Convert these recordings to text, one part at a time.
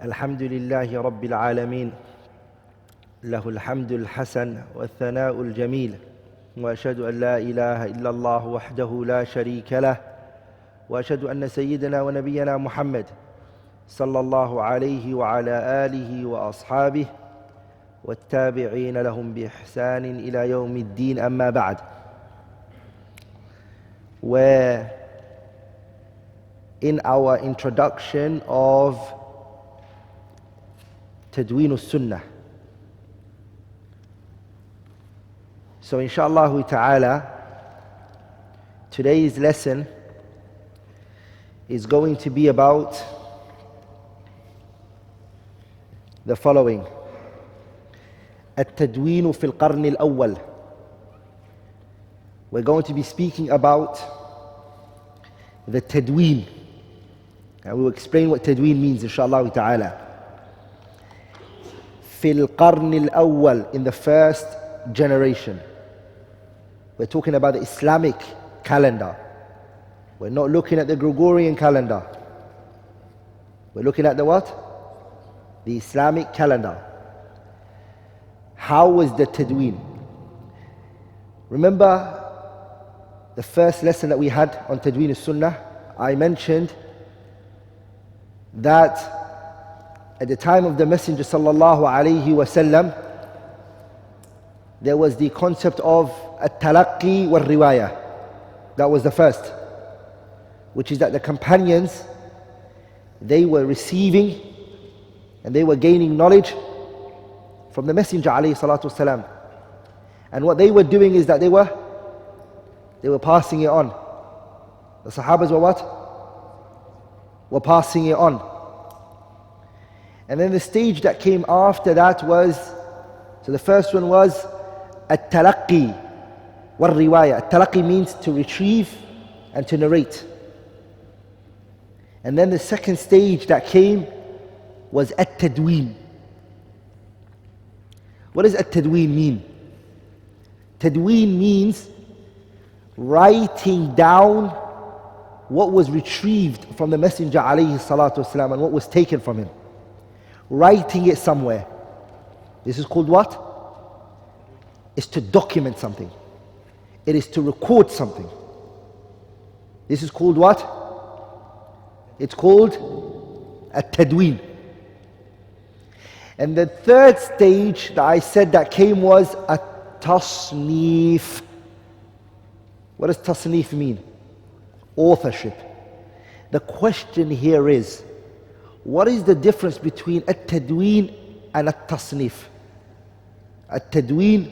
الحمد لله رب العالمين له الحمد الحسن والثناء الجميل وأشهد أن لا إله إلا الله وحده لا شريك له وأشهد أن سيدنا ونبينا محمد صلى الله عليه وعلى آله وأصحابه والتابعين لهم بإحسان إلى يوم الدين أما بعد. We're in our introduction of Tadween sunnah. So inshallah ta'ala, today's lesson is going to be about the following. التدوين في القرن الأول. We're going to be speaking about the Tadween, and we'll explain what Tadween means inshallah ta'ala. في القرن الأول, in the first generation. We're talking about the Islamic calendar. We're not looking at the Gregorian calendar. We're looking at the what? The Islamic calendar. How was the Tadween? Remember the first lesson that we had on Tadween sunnah? I mentioned that at the time of the Messenger sallallahu alaihi wasallam, there was the concept of at-talaqqi wal-riwayah. That was the first, which is that the companions, they were receiving and they were gaining knowledge from the Messenger alayhi salatu wasalam. And what they were doing is that they were passing it on. The Sahabas were what? Were passing it on. And then the stage that came after that was, so the first one was at-talaqqi wal-riwayah. At-talaqqi means to retrieve and to narrate. And then the second stage that came was at-tadween. What does at-tadween mean? Tadween means writing down what was retrieved from the Messenger alayhi salatu wasalam and what was taken from him. Writing it somewhere. This is called what? It's to document something. It is to record something. This is called what? It's called a tadween. And the third stage that I said that came was a tasneef. What does tasneef mean? Authorship. The question here is, what is the difference between at-tadween and at-tasneef? At-tadween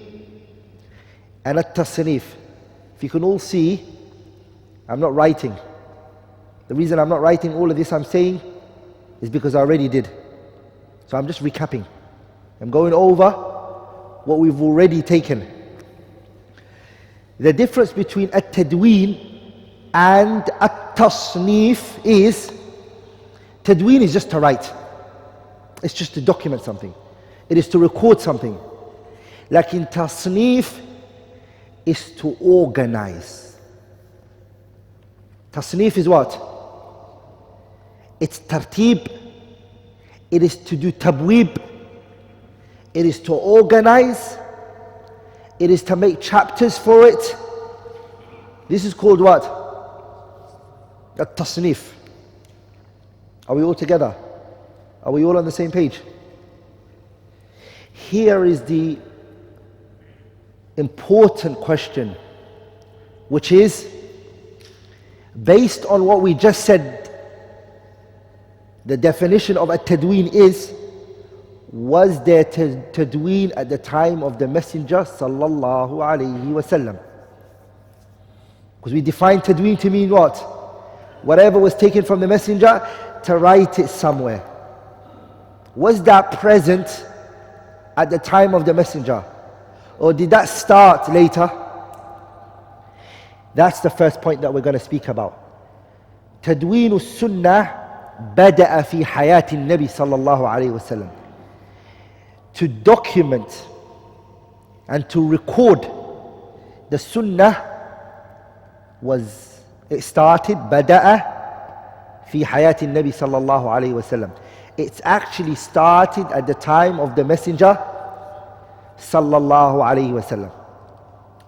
and at-tasneef. If you can all see, I'm not writing. The reason I'm not writing all of this I'm saying is because I already did. So I'm just recapping. I'm going over what we've already taken. The difference between at-tadween and at-tasneef is, Tadween is just to write. It's just to document something. It is to record something. Like in tasneef is to organize. Tasneef is what? It's tartib. It is to do tabweeb. It is to organize. It is to make chapters for it. This is called what? The tasneef. Are we all together? Are we all on the same page? Here is the important question, which is, based on what we just said, the definition of a tadween is, was there tadween at the time of the Messenger sallallahu alayhi wasallam? Because we define tadween to mean what? Whatever was taken from the Messenger, to write it somewhere. Was that present at the time of the Messenger? Or did that start later? That's the first point that we're going to speak about. Tadween sunnah bada'a fi hayati nabi sallallahu alayhi wasallam. To document and to record the sunnah it started, bada'a في حياة النبي صلى الله عليه وسلم. It's actually started at the time of the Messenger sallallahu alaihi wasallam.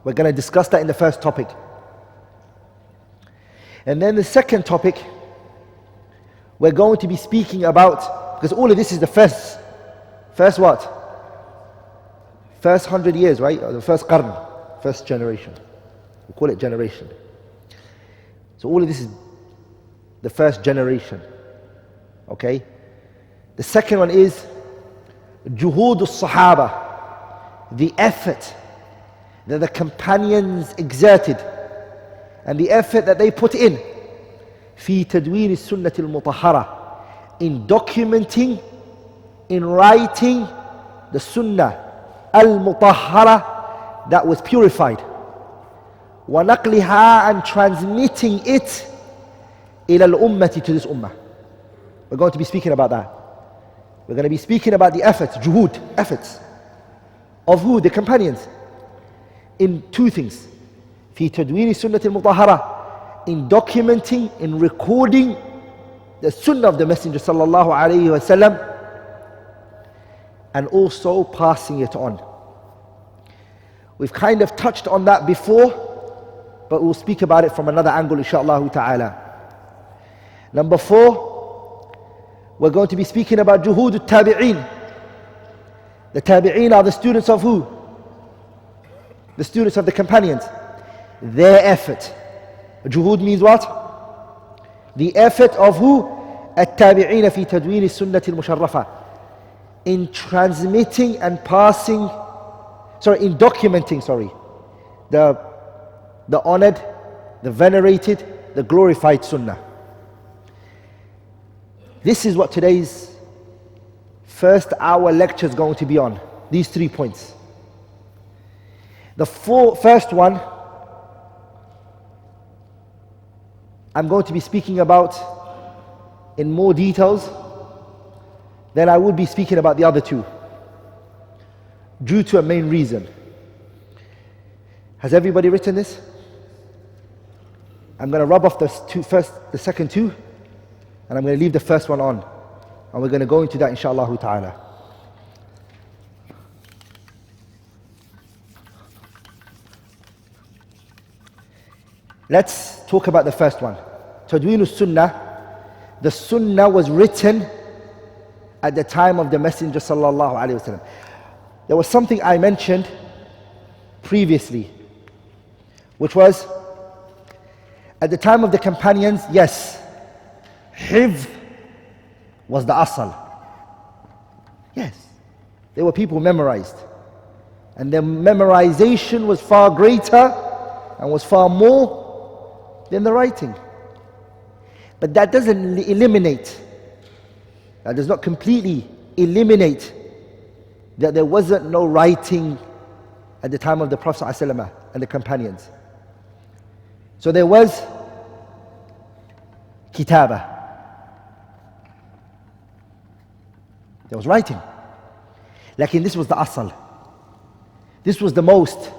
We're going to discuss that in the first topic. And then the second topic, we're going to be speaking about, because all of this is the first what? First 100 years, right? Or the first qarn, first generation. We call it generation. So all of this is the first generation. Okay? The second one is juhud al-sahaba, the effort that the companions exerted and the effort that they put in في تدوين السنة المطهرة, in documenting, in writing the sunnah al-mutahhara, that was purified, وَنَقْلِهَا, and transmitting it إلى الأمة, to this ummah. We're going to be speaking about that. We're going to be speaking about the efforts, juhud, efforts of who? The companions, in two things. في تدوين السنة المطهرة, in documenting, in recording the sunnah of the Messenger sallallahu alaihi wasallam, and also passing it on. We've kind of touched on that before, but we'll speak about it from another angle inshaAllah ta'ala. Number 4, we're going to be speaking about juhud al-tabi'een. The tabi'een are the students of who? The students of the companions. Their effort. Juhud means what? The effort of who? التابعين في تدوين السنة المشرفة, in transmitting and passing, in documenting, the honored, the venerated, the glorified sunnah. This is what today's first hour lecture is going to be on, these 3 points. The first one, I'm going to be speaking about in more details than I would be speaking about the other 2, due to a main reason. Has everybody written this? I'm going to rub off the second 2, and I'm going to leave the first one on, and we're going to go into that inshaAllah ta'ala. Let's talk about the first one. Tadween al-Sunnah. The Sunnah was written at the time of the Messenger sallallahu alaihi wasallam. There was something I mentioned previously, which was at the time of the companions, yes, hifz was the asal. Yes, there were people who memorized, and their memorization was far greater and was far more than the writing. But that doesn't eliminate, that does not completely eliminate that there wasn't no writing at the time of the Prophet ﷺ and the companions. So there was kitaba, there was writing. Like this was the asal. This was the most.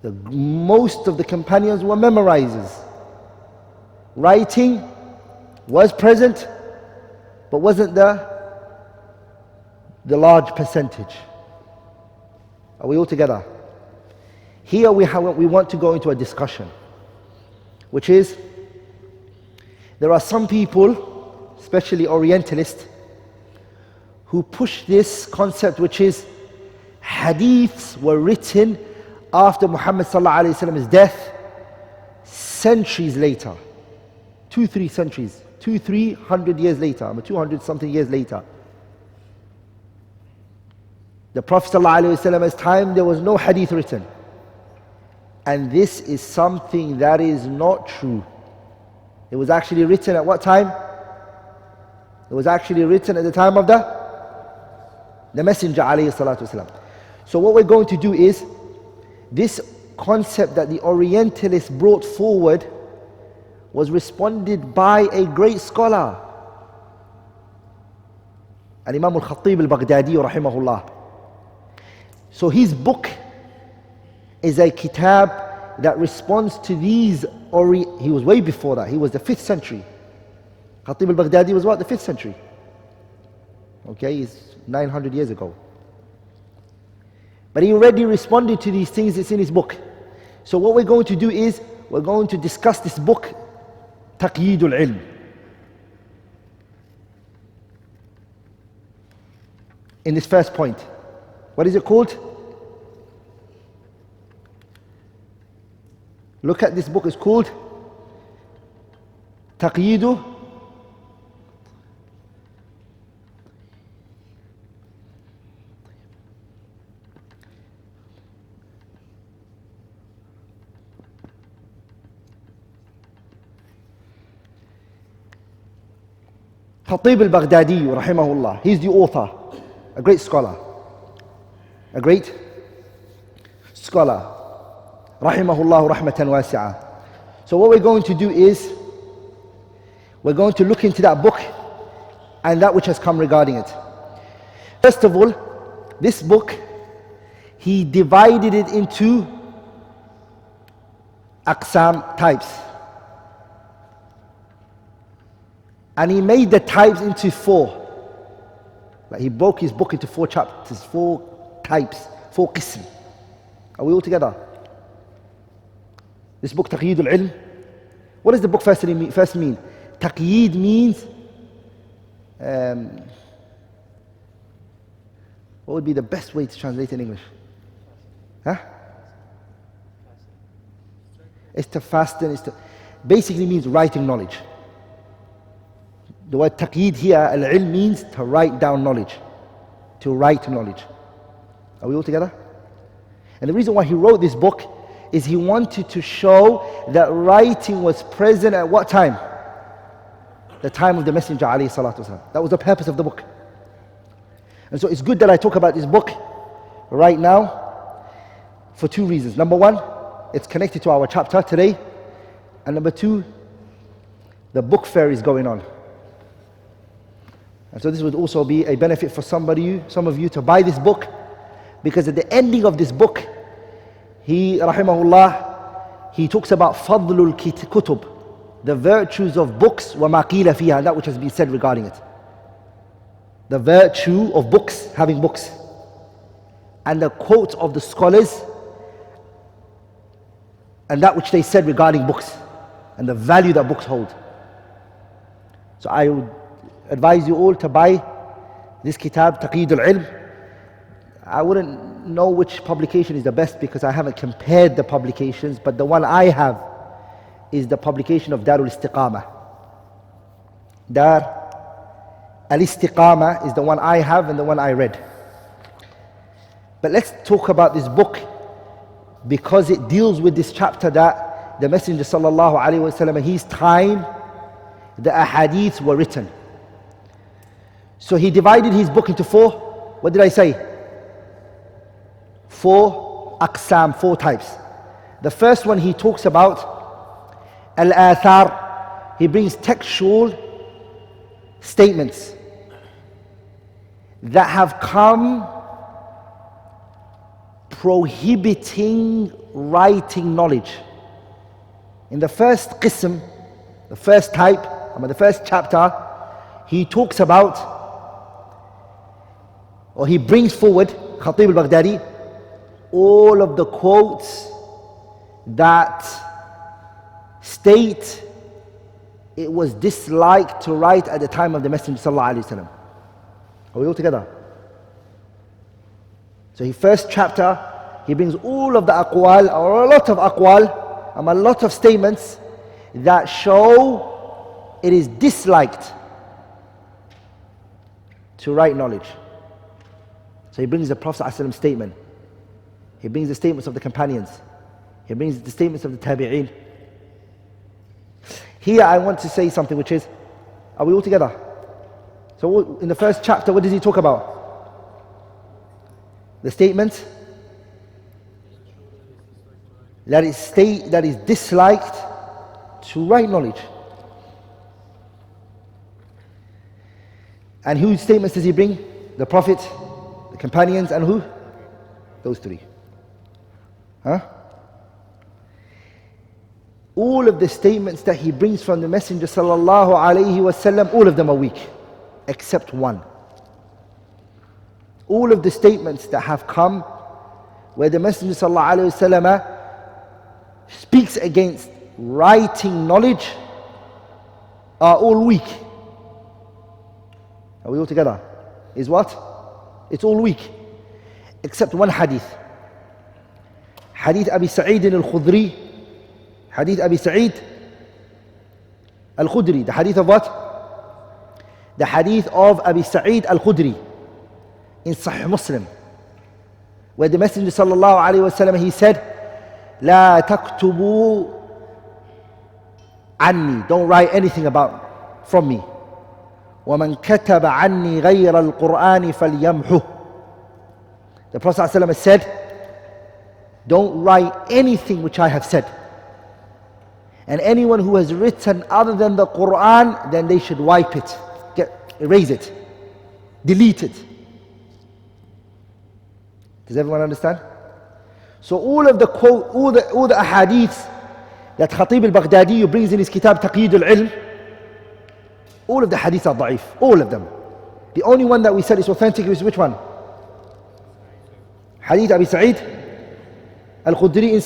The most of the companions were memorizers. Writing was present, but wasn't the large percentage. Are we all together? Here we want to go into a discussion, which is, there are some people, especially Orientalists, who push this concept, which is hadiths were written after Muhammad sallallahu alaihi wasallam's death, centuries later, 200-300 centuries, 200-300 years later, 200 something years later. The Prophet sallallahu alaihi wasallam's time, there was no hadith written. And this is something that is not true. It was actually written at what time? It was actually written at the time of the Messenger alayhi salatu wasalam. So what we're going to do is, this concept that the Orientalists brought forward was responded by a great scholar, Al-Imam Al-Khatib Al-Baghdadi rahimahullah. So his book is a kitab that responds to these, he was way before that, he was the 5th century. Khatib Al-Baghdadi was what? The 5th century. Okay, it's 900 years ago. But he already responded to these things that's in his book. So what we're going to do is, we're going to discuss this book, Taqyeedul Ilm. In this first point. What is it called? Look at this book, it's called Taqyeedu Khatib al-Baghdadi rahimahullah. He's the author, a great scholar. A great scholar. Rahimahullah rahmatan wasi'ah. So what we're going to do is, we're going to look into that book and that which has come regarding it. First of all, this book, he divided it into aqsam, types. And he made the types into 4. Like he broke his book into 4 chapters, 4 types, 4 qism. Are we all together? This book, Taqyeedul Ilm. What does the book first mean? Taqyeed means, what would be the best way to translate in English? Huh? It's to fasten, basically means writing knowledge. The word taqyeed here, al-ilm, means to write down knowledge. To write knowledge. Are we all together? And the reason why he wrote this book is he wanted to show that writing was present at what time? The time of the Messenger alayhi salatu wasalam. That was the purpose of the book. And so it's good that I talk about this book right now for 2 reasons. Number 1, it's connected to our chapter today. And number 2, the book fair is going on. And so this would also be a benefit for some of you to buy this book, because at the ending of this book, he, rahimahullah, he talks about fadlul kutub, the virtues of books, wa ma qila fiha, and that which has been said regarding it. The virtue of books, having books, and the quotes of the scholars, and that which they said regarding books, and the value that books hold. So I would advise you all to buy this kitab, Taqyeedul Ilm. I wouldn't know which publication is the best because I haven't compared the publications, but the one I have is the publication of Darul Istiqamah. Dar al-Istiqamah is the one I have and the one I read. But let's talk about this book because it deals with this chapter that the Messenger sallallahu alaihi wasallam, his time, the ahadiths were written. So he divided his book into 4. What did I say? 4 aqsam, 4 types. The first one he talks about al-athar. He brings textual statements that have come prohibiting writing knowledge. In the first qism, the first type, the first chapter, he talks about, or he brings forward, Khatib al-Baghdadi, all of the quotes that state it was disliked to write at the time of the Messenger sallallahu alaihi wasallam. Are we all together? So his first chapter, he brings all of the aqwal, or a lot of aqwal, a lot of statements that show it is disliked to write knowledge. So he brings the Prophet ﷺ statement. He brings the statements of the companions. He brings the statements of the tabi'een. Here I want to say something which is, are we all together? So in the first chapter, what does he talk about? The statement that is disliked to write knowledge. And whose statements does he bring? The Prophet, the companions, and who? Those 3. Huh? All of the statements that he brings from the Messenger sallallahu alaihi wasallam, all of them are weak, except one. All of the statements that have come where the Messenger ﷺ speaks against writing knowledge are all weak. Are we all together? Is what? It's all weak. Except one hadith. Hadith Abi Sa'id al-Khudri. Hadith Abi Sa'id al-Khudri. The hadith of what? The hadith of Abi Sa'id al-Khudri in Sahih Muslim, where the Messenger sallallahu alayhi wasallam, he said, "La taktubu anni." Don't write anything from me. وَمَنْ كَتَبَ عَنِّي غَيْرَ الْقُرْآنِ فَلْيَمْحُهُ. The Prophet ﷺ said, don't write anything which I have said. And anyone who has written other than the Quran, then they should wipe it, erase it, delete it. Does everyone understand? So all of the quote, all the ahadiths that Khatib al-Baghdadi brings in his kitab Taqyid al-Ilm, all of the hadiths are da'if, all of them. The only one that we said is authentic is which one? Hadith Abi Sa'id al-Khudri in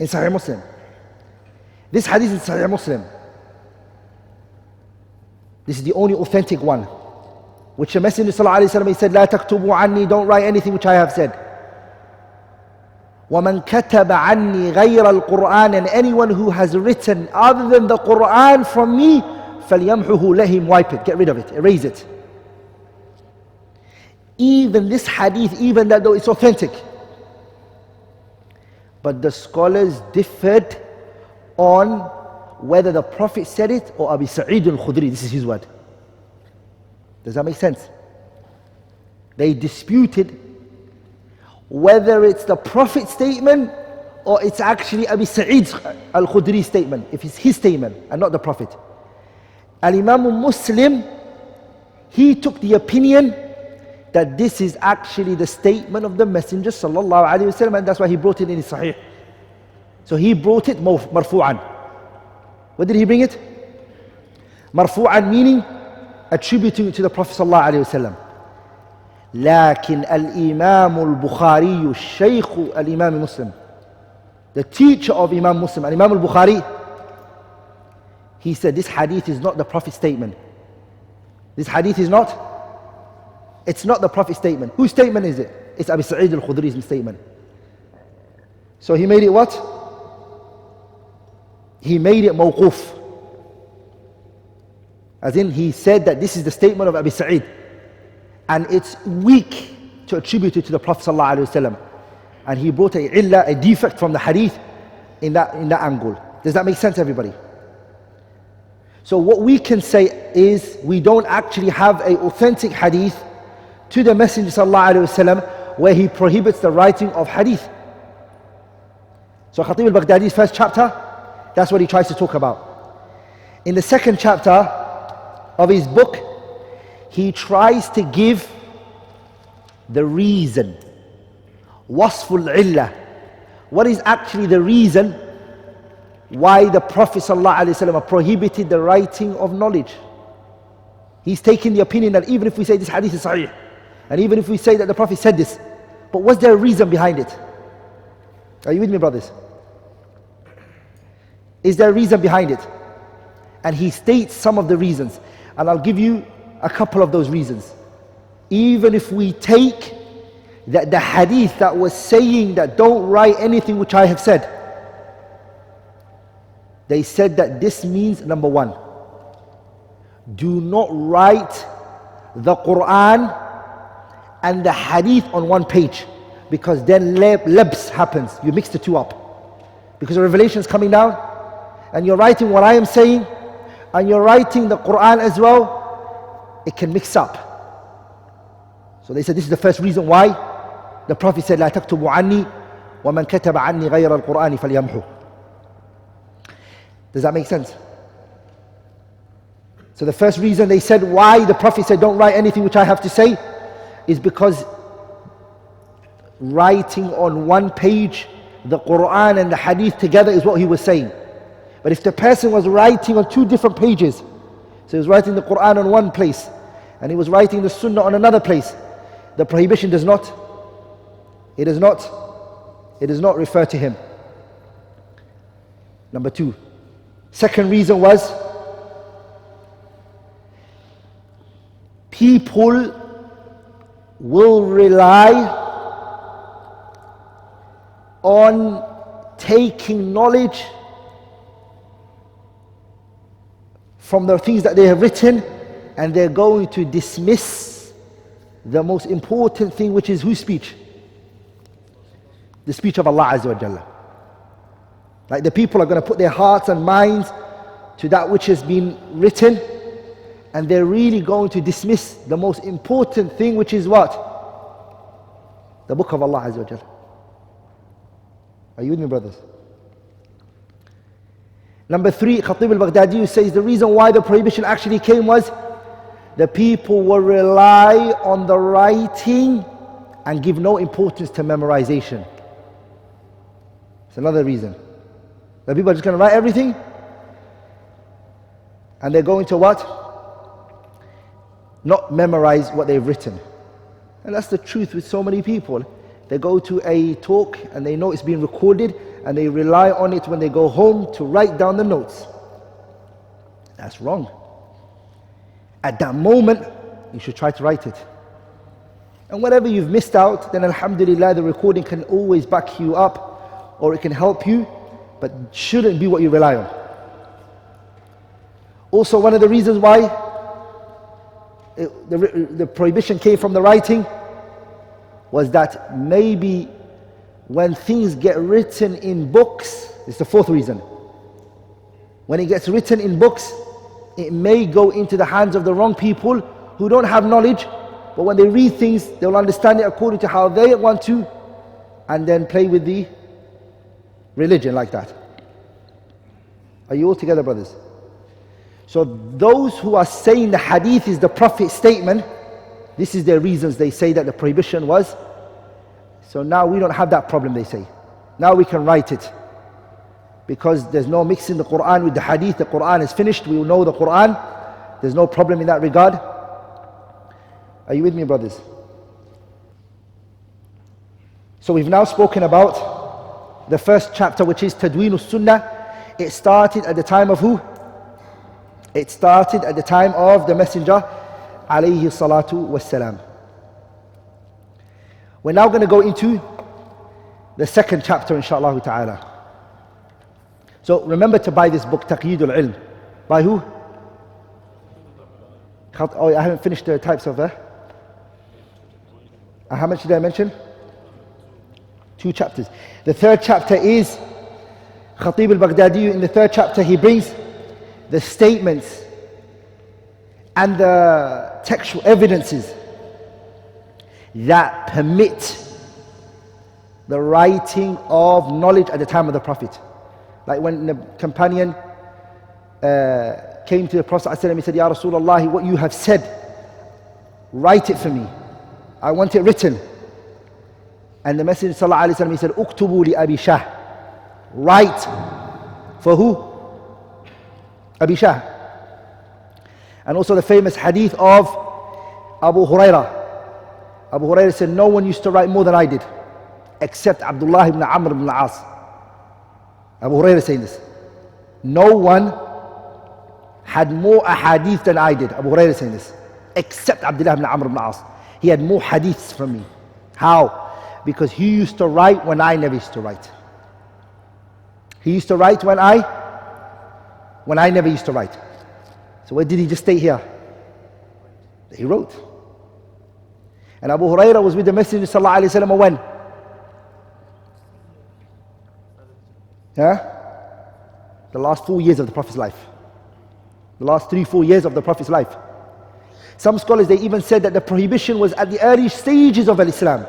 Sahih Muslim. This hadith is Sahih Muslim. This is the only authentic one, which the Messenger sallallahu alaihi wasallam, he said, "La taktubu anni," don't write anything which I have said. وَمَنْ كَتَبَ عَنِّي غَيْرَ الْقُرْآنِ, and anyone who has written other than the Quran from me, فَلْيَمْحُهُ, let him wipe it, get rid of it, erase it. Even this hadith, even that though it's authentic, but the scholars differed on whether the Prophet said it or Abi Sa'id al-Khudri, this is his word. Does that make sense? They disputed whether it's the Prophet's statement or it's actually Abi Sa'id al-Khudri's statement, if it's his statement and not the Prophet. Al-Imam Muslim, he took the opinion that this is actually the statement of the Messenger sallallahu alaihi wasallam, and that's why he brought it in his Sahih. So he brought it marfu'an. What did he bring it? Marfu'an, meaning attributing it to the Prophet sallallahu alaihi wasallam. لكن الإمام البخاري الشيخ الإمام مسلم, the teacher of Imam Muslim, Imam al-Bukhari, he said this hadith is not the Prophet's statement. This hadith is not, it's not the Prophet's statement. Whose statement is it? It's Abi Sa'id al-Khudri's statement. So he made it what? He made it mawquf. As in, he said that this is the statement of Abi Sa'id, and it's weak to attribute it to the Prophet ﷺ. And he brought a defect from the hadith in that angle. Does that make sense, everybody? So what we can say is we don't actually have an authentic hadith to the Messenger ﷺ where he prohibits the writing of hadith. So Khatib al-Baghdadi's first chapter, that's what he tries to talk about. In the second chapter of his book, he tries to give the reason, wasful illah. What is actually the reason why the Prophet ﷺ prohibited the writing of knowledge? He's taking the opinion that even if we say this hadith is sahih, and even if we say that the Prophet said this, but was there a reason behind it? Are you with me, brothers? Is there a reason behind it? And he states some of the reasons, and I'll give you a couple of those reasons. Even if we take that the hadith that was saying that don't write anything which I have said, they said that this means, number one, do not write the Quran and the hadith on one page, because then labs happens, you mix the two up. Because the revelation is coming down and you're writing what I am saying and you're writing the Quran as well, it can mix up. So they said this is the first reason why the Prophet said, لا تكتبوا عني ومن كتب عني غير القرآن فليمحو. Does that make sense? So the first reason they said why the Prophet said don't write anything which I have to say is because writing on one page the Quran and the hadith together is what he was saying. But if the person was writing on two different pages, so he was writing the Quran on one place and he was writing the sunnah on another place, the prohibition does not refer to him. Number two. Second reason was, people will rely on taking knowledge from the things that they have written, and they're going to dismiss the most important thing, which is whose speech? The speech of Allah Azza wa Jalla. Like the people are going to put their hearts and minds to that which has been written, and they're really going to dismiss the most important thing, which is what? The book of Allah Azza wa Jalla. Are you with me, brothers? Number three, Khatib al-Baghdadi says the reason why the prohibition actually came was the people will rely on the writing and give no importance to memorization. It's another reason. The people are just going to write everything, and they're going to what? Not memorize what they've written. And that's the truth with so many people. They go to a talk and they know it's being recorded, and they rely on it when they go home to write down the notes. That's wrong. At that moment, you should try to write it. And whatever you've missed out, then alhamdulillah, the recording can always back you up, or it can help you, but shouldn't be what you rely on. Also, one of the reasons why the prohibition came from the writing was that maybe when things get written in books, it's the fourth reason. When it gets written in books, it may go into the hands of the wrong people who don't have knowledge, but when they read things, they'll understand it according to how they want to, and then play with the religion like that. Are you all together, brothers? So those who are saying the hadith is the Prophet's statement, this is their reasons. They say that the prohibition was. So now we don't have that problem, they say. Now we can write it. Because there's no mixing the Quran with the hadith. The Quran is finished. We will know the Quran. There's no problem in that regard. Are you with me, brothers? So we've now spoken about the first chapter, which is Tadween sunnah. It started at the time of who? It started at the time of the Messenger, alayhi salatu wassalam. We're now going to go into the second chapter, inshaAllah ta'ala. So remember to buy this book, Taqyidul Ilm. By who? Oh, I haven't finished the types of how much did I mention? 2 chapters. The third chapter is Khatib al-Baghdadi. In the third chapter he brings the statements and the textual evidences that permit the writing of knowledge at the time of the Prophet. Like when the companion came to the Prophet ﷺ, he said, Ya Rasulullah, what you have said, write it for me. I want it written. And the Messenger ﷺ, he said, Uktubu li Abi Shah. Write for who? Abi Shah. And also the famous hadith of Abu Hurairah. Abu Hurairah said, no one used to write more than I did, except Abdullah ibn Amr ibn al-As. Abu Hurairah saying this. No one had more ahadith than I did. Abu Hurairah saying this. Except Abdullah ibn Amr ibn al-As. He had more hadiths from me. How? Because he used to write when I never used to write. He used to write when I never used to write. So what did he just state here? He wrote. And Abu Hurairah was with the Messenger sallallahu alaihi wasallam when? The last 4 years of the Prophet's life. The last 3-4 years of the Prophet's life. Some scholars, they even said that the prohibition was at the early stages of Islam,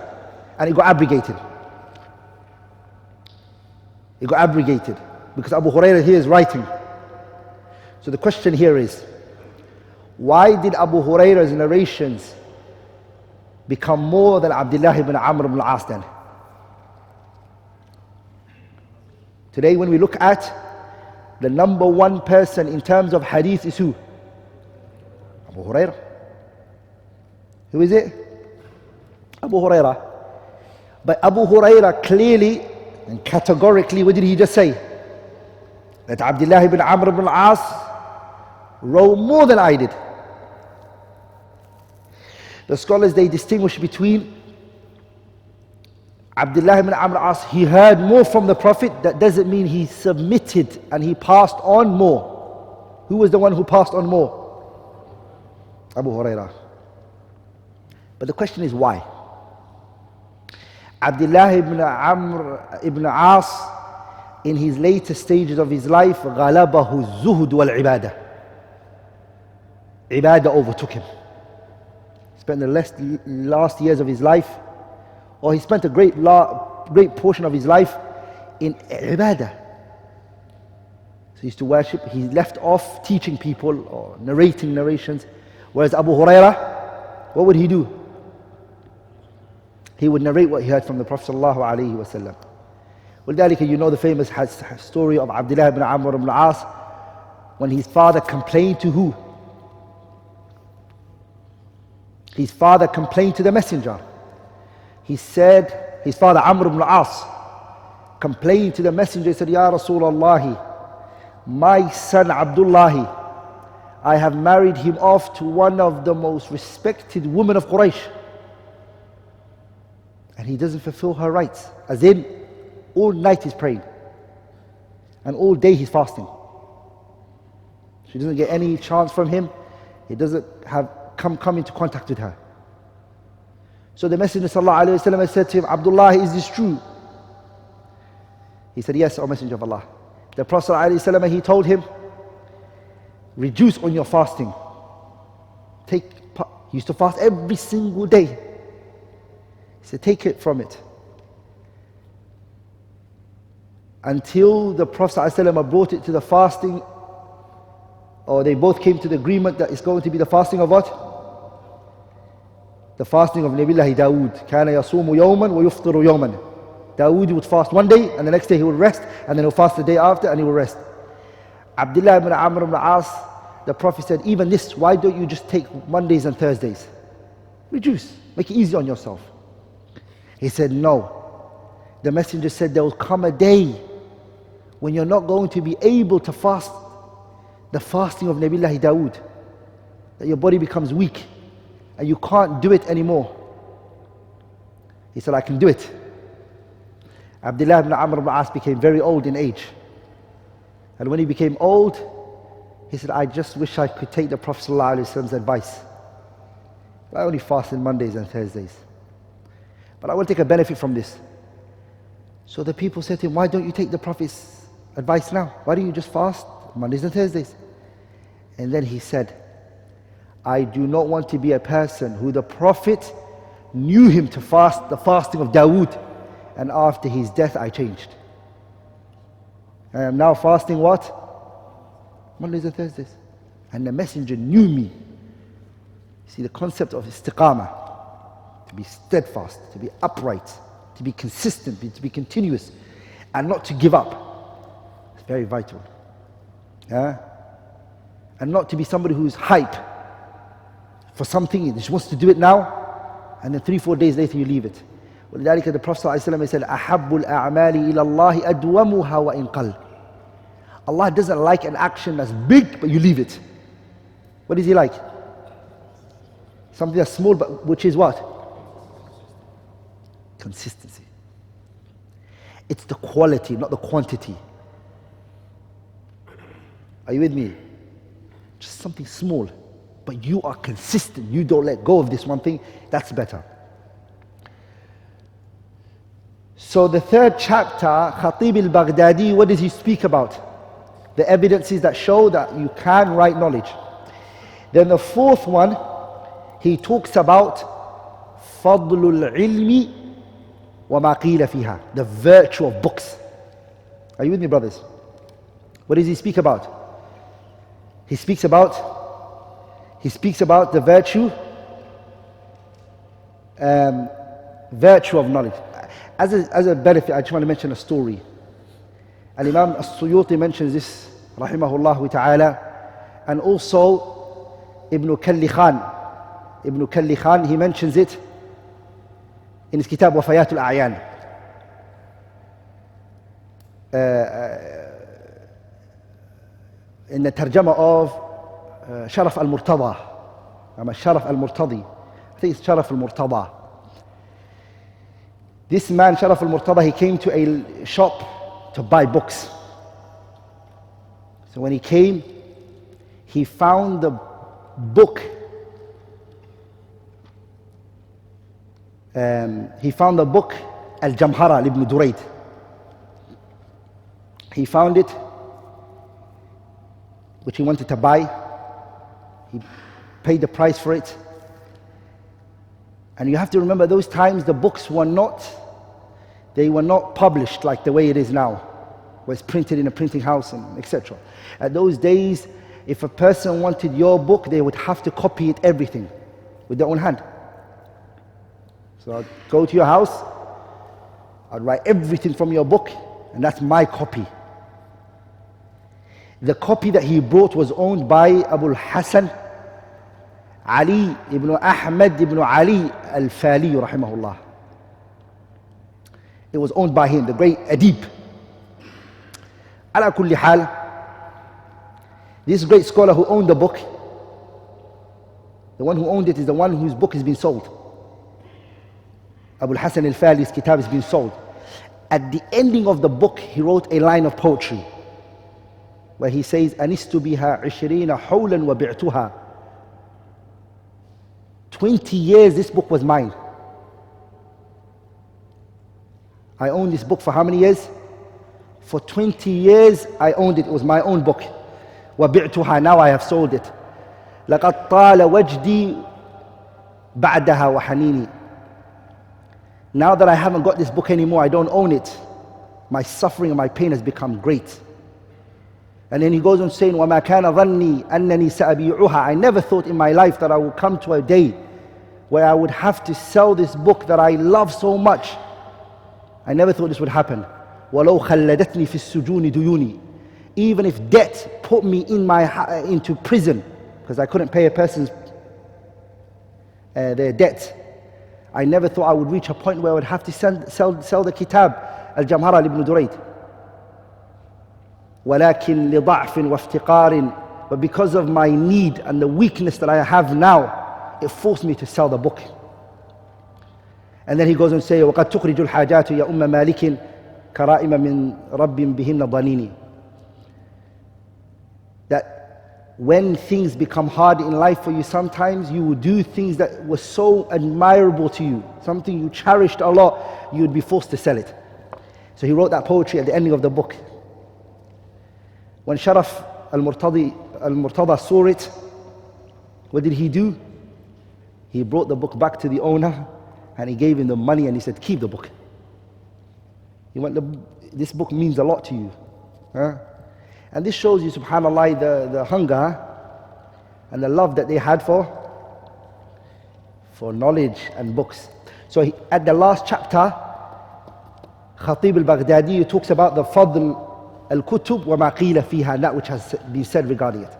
and it got abrogated. It got abrogated because Abu Hurairah here is writing. So the question here is, why did Abu Hurairah's narrations become more than Abdullah ibn Amr ibn al-As then? Today when we look at the number one person in terms of hadith is who? Abu Hurairah. Who is it? Abu Hurairah. But Abu Hurairah clearly and categorically, what did he just say? That Abdullah ibn Amr ibn al-As wrote more than I did. The scholars, they distinguish between Abdullah ibn Amr al-As, he heard more from the Prophet. That doesn't mean he submitted and he passed on more. Who was the one who passed on more? Abu Hurairah. But the question is why? Abdullah ibn Amr ibn As, in his later stages of his life, غَلَبَهُ الزُّهُدُ وَالْعِبَادَةِ. Ibadah overtook him. He spent the last years of his life, or he spent a great portion of his life in ibadah. So he used to worship. He left off teaching people or narrating narrations. Whereas Abu Hurairah, what would he do? He would narrate what he heard from the Prophet sallallahu alaihi wasallam. وَلِذَلِكَ, you know the famous story of Abdullah ibn Amr ibn al-As, when his father complained to who? His father complained to the messenger. He said, his father Amr ibn al-As complained to the messenger. He said, Ya Rasulullah, my son Abdullah, I have married him off to one of the most respected women of Quraysh, and he doesn't fulfill her rights. As in, all night he's praying and all day he's fasting. She doesn't get any chance from him. He doesn't come into contact with her. So the Messenger sallallahu alaihi wasallam said to him, Abdullah, is this true? He said, yes, O Messenger of Allah. The Prophet sallallahu alaihi wasallam, he told him, reduce on your fasting. He used to fast every single day. He said, take it from it. Until the Prophet ﷺ brought it to the fasting, or they both came to the agreement that it's going to be the fasting of what? The fasting of Nabiullah Dawood. كَانَ يَصُومُ يَوْمًا وَيُفْطِرُ يَوْمًا. Dawood would fast one day, and the next day he would rest, and then he'll fast the day after, and he will rest. Abdullah ibn Amr ibn al-As, the Prophet said, even this, why don't you just take Mondays and Thursdays? Reduce, make it easy on yourself. He said, no. The Messenger said, there will come a day when you're not going to be able to fast the fasting of Nabiullah Dawood, that your body becomes weak and you can't do it anymore. He said, I can do it. Abdullah ibn Amr ibn al-As became very old in age. And when he became old, he said, I just wish I could take the Prophet ﷺ's advice. I only fast on Mondays and Thursdays, but I will take a benefit from this. So the people said to him, why don't you take the Prophet's advice now? Why don't you just fast Mondays and Thursdays? And then he said, I do not want to be a person who the Prophet knew him to fast the fasting of Dawood, and after his death I changed. I am now fasting what? Mondays and Thursdays. And the Messenger knew me. See the concept of istiqamah, to be steadfast, to be upright, to be consistent, to be continuous, and not to give up. It's very vital. Yeah? And not to be somebody who's hype for something, he just wants to do it now, and then 3-4 days later you leave it. ولذلك the Prophet ﷺ said, أَحَبُّ الْأَعْمَالِ إِلَى اللَّهِ أَدْوَمُهَا وَإِنْ قَلَّ. Allah doesn't like an action that's big, but you leave it. What does He like? Something that's small, but which is what? Consistency. It's the quality, not the quantity. Are you with me? Just something small, but you are consistent. You don't let go of this one thing. That's better. So the third chapter, Khatib al-Baghdadi, what does he speak about? The evidences that show that you can write knowledge. Then the fourth one, he talks about فضل العلم وما قيل فيها, the virtue of books. Are you with me, brothers? What does he speak about? He speaks about the virtue of knowledge. As a benefit, I just want to mention a story. Al-Imam As-Suyuti mentions this, rahimahullah ta'ala, and also Ibn Kalli Khan, Ibn Kalli Khan, he mentions it in his kitab Wafayatul A'yan. In the tarjama of Sharaf al-Murtada, Sharaf al-Murtadi, I think it's Sharaf al-Murtada. This man, Sharaf al-Murtada, he came to a shop to buy books. So when he came, he found the book. He found the book Al-Jamhara ibn Durayd. He found it, which he wanted to buy. He paid the price for it. And you have to remember, those times the books were not published like the way it is now, where it's printed in a printing house and etc. At those days, if a person wanted your book, they would have to copy it, everything, with their own hand. So I'd go to your house, I'd write everything from your book, and that's my copy. The copy that he brought was owned by Abu Hassan Ali ibn Ahmad ibn Ali al-Fali rahimahullah. It was owned by him, the great Adib. Ala kulli hal, this great scholar who owned the book, the one who owned it is the one whose book has been sold. Abu Hassan al-Fali's kitab has been sold. At the ending of the book, he wrote a line of poetry where he says, أَنِسْتُ بِهَا عِشْرِينَ حَوْلًا وَبِعْتُهَا. 20 years this book was mine. I owned this book for how many years? For 20 years I owned it. It was my own book. وَبِعْتُهَا. Now I have sold it. لَقَدْ طَالَ وَجْدِي بَعْدَهَا وَحَنِينِي. Now that I haven't got this book anymore, I don't own it, my suffering and my pain has become great. And then he goes on saying, وَمَا كَانَ ظَنِّي أَنَّنِي سَأَبِيعُهَا. I never thought in my life that I would come to a day where I would have to sell this book that I love so much. I never thought this would happen. وَلَوْ خَلَّدَتْنِي فِي السُّجُونِ دُيُونِي. Even if debt put me into prison, because I couldn't pay a person's their debt, I never thought I would reach a point where I would have to sell the kitab Al-Jamhara ibn Durayd. وَلَكِنْ لِضَعْفٍ وَافْتِقَارٍ. But because of my need and the weakness that I have now, it forced me to sell the book. And then he goes on to say, وَقَدْ تُخْرِجُ الْحَاجَاتُ يَا أُمَّ مَالِكٍ كَرَائِمَ مِنْ رَبٍّ بِهِنَّ ضَنِينِ. That when things become hard in life for you, sometimes you would do things that were so admirable to you, something you cherished a lot, you would be forced to sell it. So he wrote that poetry at the ending of the book. When Sharaf al-Murtada saw it, what did he do? He brought the book back to the owner and he gave him the money and he said, keep the book. This book means a lot to you. Huh? And this shows you, subhanAllah, the hunger and the love that they had for knowledge and books. So at the last chapter, Khatib al-Baghdadi talks about the fadl al-kutub wa ma qila fiha, and that which has been said regarding it.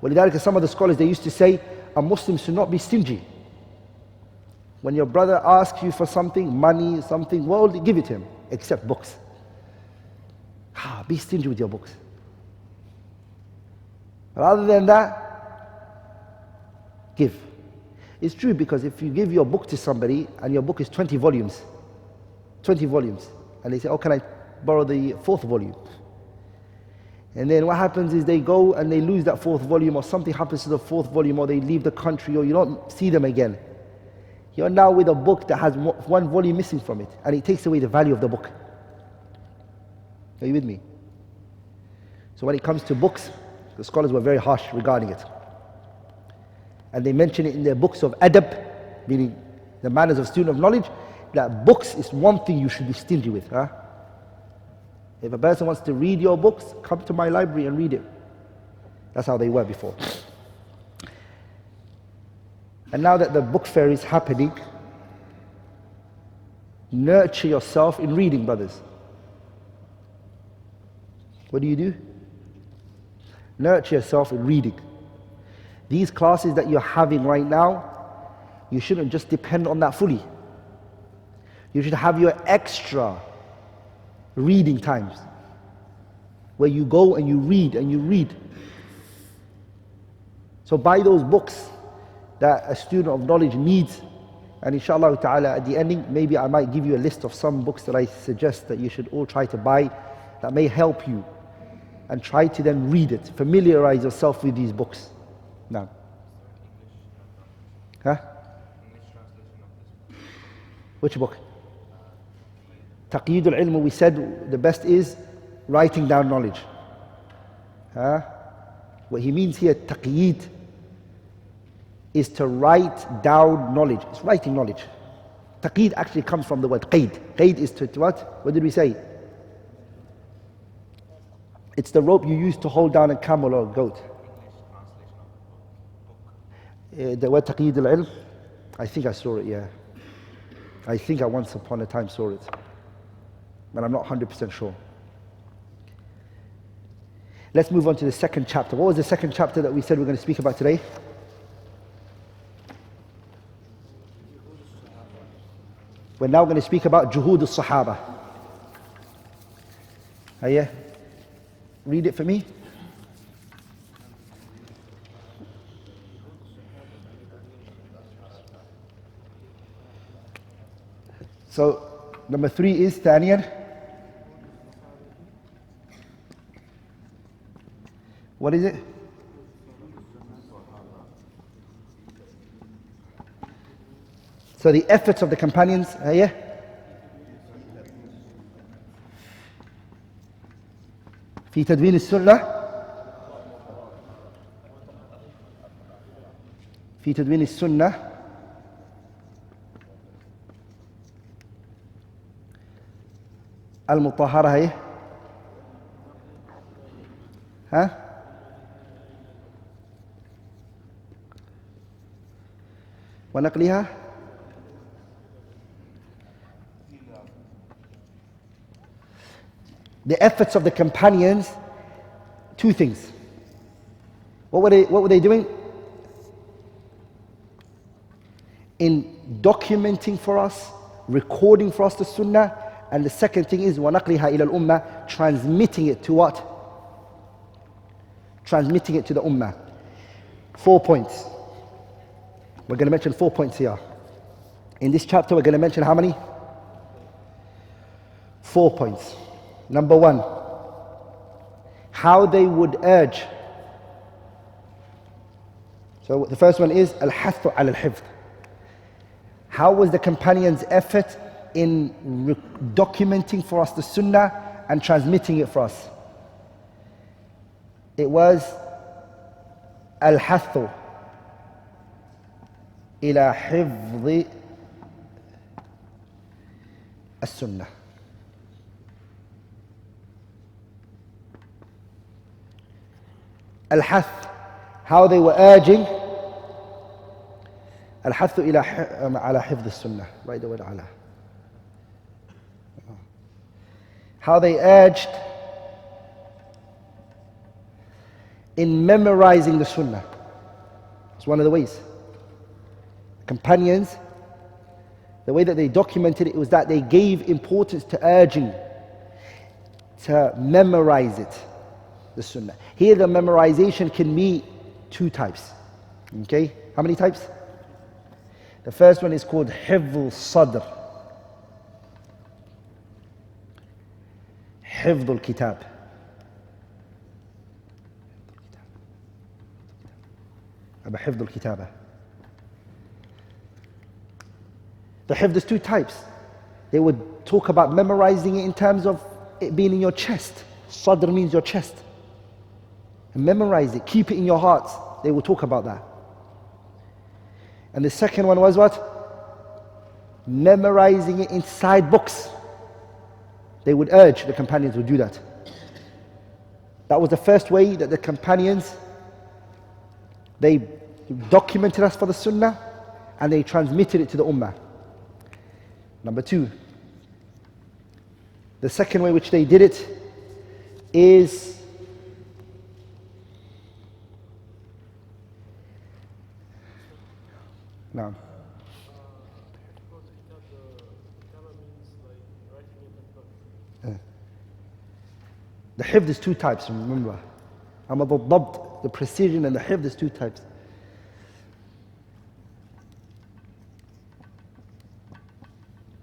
ولذلك some of the scholars, they used to say, a Muslim should not be stingy. When your brother asks you for something, money, something, well, give it to him, except books. Be stingy with your books. Rather than that, give. It's true, because if you give your book to somebody and your book is 20 volumes, and they say, oh, can I borrow the 4th volume? And then what happens is they go and they lose that 4th volume, or something happens to the 4th volume, or they leave the country, or you don't see them again. You're now with a book that has 1 volume missing from it, and it takes away the value of the book. Are you with me? So when it comes to books, the scholars were very harsh regarding it. And they mention it in their books of adab, meaning the manners of student of knowledge, that books is one thing you should be stingy with. If a person wants to read your books, come to my library and read it. That's how they were before. And now that the book fair is happening, nurture yourself in reading, brothers. What do? Nurture yourself in reading. These classes that you're having right now, you shouldn't just depend on that fully. You should have your extra reading times where you go and you read and you read. So buy those books that a student of knowledge needs, and inshallah ta'ala at the ending maybe I might give you a list of some books that I suggest that you should all try to buy that may help you, and try to then read it, familiarize yourself with these books. Now, huh? Which book? Taqeedul ilm, we said the best is writing down knowledge. Huh? What he means here, taqeed, is to write down knowledge. It's writing knowledge. Taqeed actually comes from the word qaid. Qaid is to what? What did we say? It's the rope you use to hold down a camel or a goat. The word taqeed al-ilm, I think I saw it, yeah. I think I once upon a time saw it, but I'm not 100% sure. Let's move on to the second chapter. What was the second chapter that we said we're going to speak about today? We're now going to speak about Juhud al-Sahaba. Yeah. Read it for me. So, number 3 is ثانيا. What is it? So the efforts of the companions, yeah? في تدوين السنة في تدوين السنة المطهرة هي ها ونقلها the efforts of the companions, 2 things. What were they doing? In documenting for us, recording for us the sunnah, and the second thing is وَنَقْلِهَا إِلَى الْأُمَّةِ, transmitting it to what? Transmitting it to the ummah. 4 points. We're going to mention 4 points here. In this chapter we're going to mention how many? 4 points. Number 1, how they would urge. So the first one is al-hathu ala al-hifd. How was the companions' effort in documenting for us the sunnah and transmitting it for us? It was al-hathu ila hifdhi as-sunnah. Al-hath, how they were urging. Al-hathu ila ala hifdh as-sunnah. Write the word ala. How they urged in memorizing the sunnah. It's one of the ways. Companions, the way that they documented it was that they gave importance to urging to memorize it, the sunnah. Here the memorization can be 2 types. Okay? How many types? The first one is called hifdh al-sadr. Hifdh al-kitab. Hifdh al-kitabah. The hifdh is 2 types. They would talk about memorizing it in terms of it being in your chest. Sadr means your chest. And memorize it, keep it in your hearts. They will talk about that. And the second one was what? Memorizing it inside books. They would urge, the companions would do that. That was the first way that the companions, they documented us for the sunnah and they transmitted it to the ummah. Number 2, the second way which they did it is now hifd is two types, remember. Dabt, the precision, and the hifd is two types.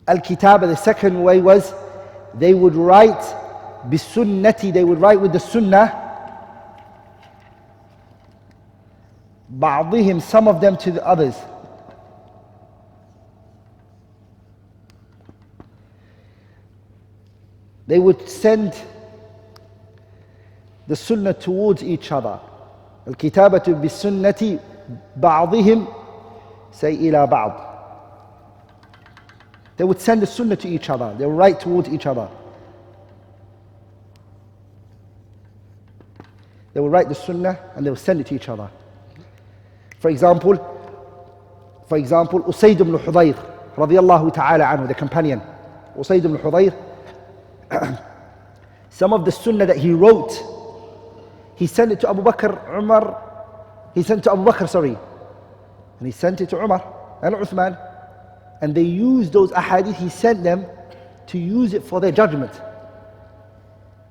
Al-Kitaba, the second way was, they would write bisunnati, they would write with the sunnah, ba'dihim, some of them to the others. They would send the sunnah towards each other. Al-Kitabatu bisunnati ba'dihim say ila ba'd. They would send the sunnah to each other. They would write towards each other. They would write the sunnah and they would send it to each other. For example, Usayd ibn Hudayr, radiyallahu ta'ala anhu, the companion. Usayd ibn Hudayr, some of the sunnah that he wrote, he sent it to Abu Bakr, Umar, and he sent it to Umar and Uthman. And they used those ahadith, he sent them to use it for their judgment.